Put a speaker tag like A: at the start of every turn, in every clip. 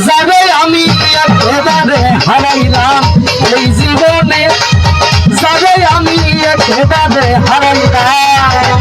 A: যারে আমি একেবারে হারাইলাম এই জীবনে, যারে আমি একেবারে হারাইলাম।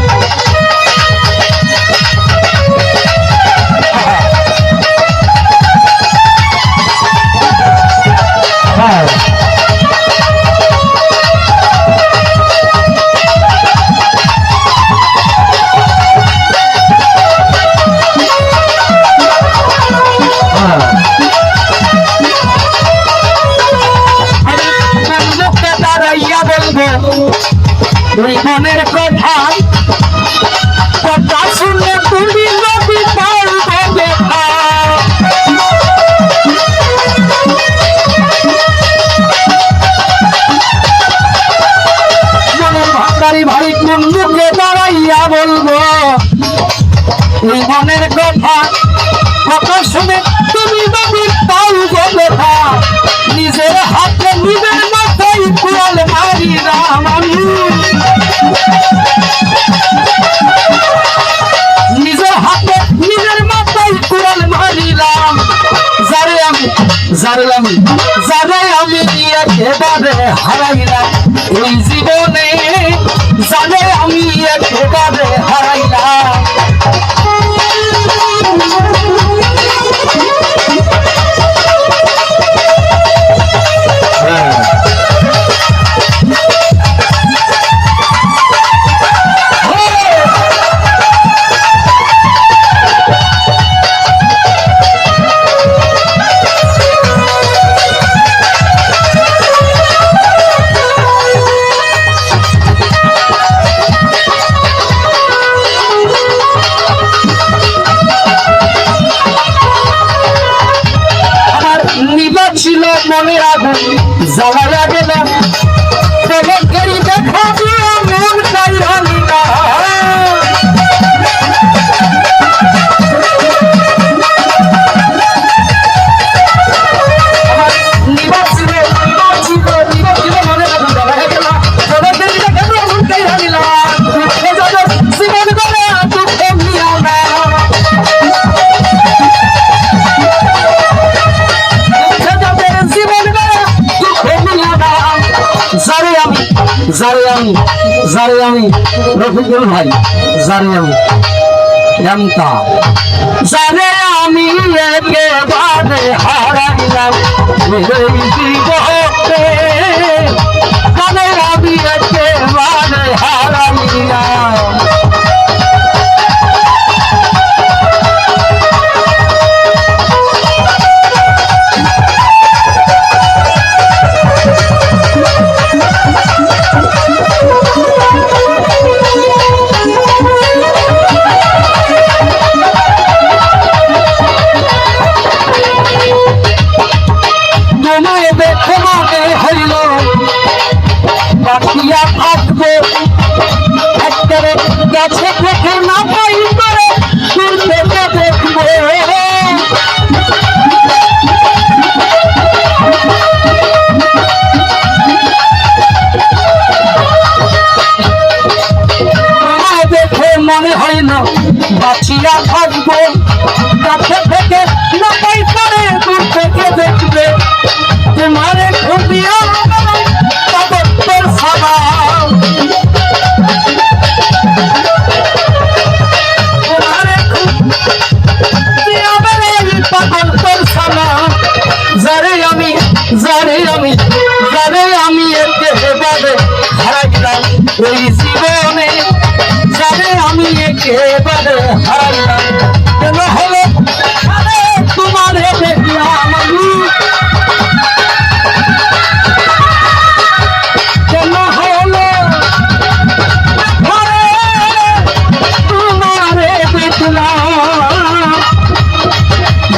A: তুই মনের কথা কথা শুনে তুমি নদী পারবে দেখা, মনের ভান্ডারি ভাই কোন মুখে দাঁড়াইয়া বলবো তুই মনের কথা কথা শুনে তুমি নদী পারবে দেখা, নিজের হাতে নিজের মাথায় কুড়াল মারিলাম আমি, নিজের হাতে নিজের মাথায় কুড়াল মারিলাম। যারে আমি একেবারে হারাইলাম এই জীবনে, যারে আমি একেবারে হারাইলাম। ছিল মনের আগুন জ্বালাইয়া গেলাম, প্রেমের দেখা দিয়ে মন চাইলাম না, নিবাস ছিল মনের আগুন জ্বালাইয়া গেলাম, প্রেমের দেখা দিয়ে মন চাইলাম জীবন করে দুঃখ নিয়া না, যারে আমি রফিকুল ভাই, যারে আমি একেবারে হারাইলাম এই জীবনে, যারে আমি একেবারে হারাইলাম। বাকিয়া থাকবো একেবারে গাছে দেখে না পাই করে দূর থেকে দেখবো, দেখে মনে হয় না বাঁচিয়া থাকবো, গাছে থেকে না পাই করে দূর থেকে দেখবে, তোমারে খুবিয়া যারে আমি একেবারে হারাইলাম এই জীবনে, যারে আমি একেবারে হারাইলাম। কেন হলো তোমার দেখলাম আমি, কেন হলো তোমার দেখলাম,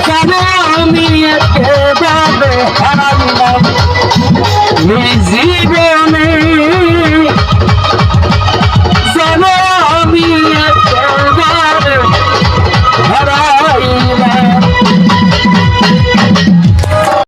A: যারে আমি একেবারে হারাইলাম।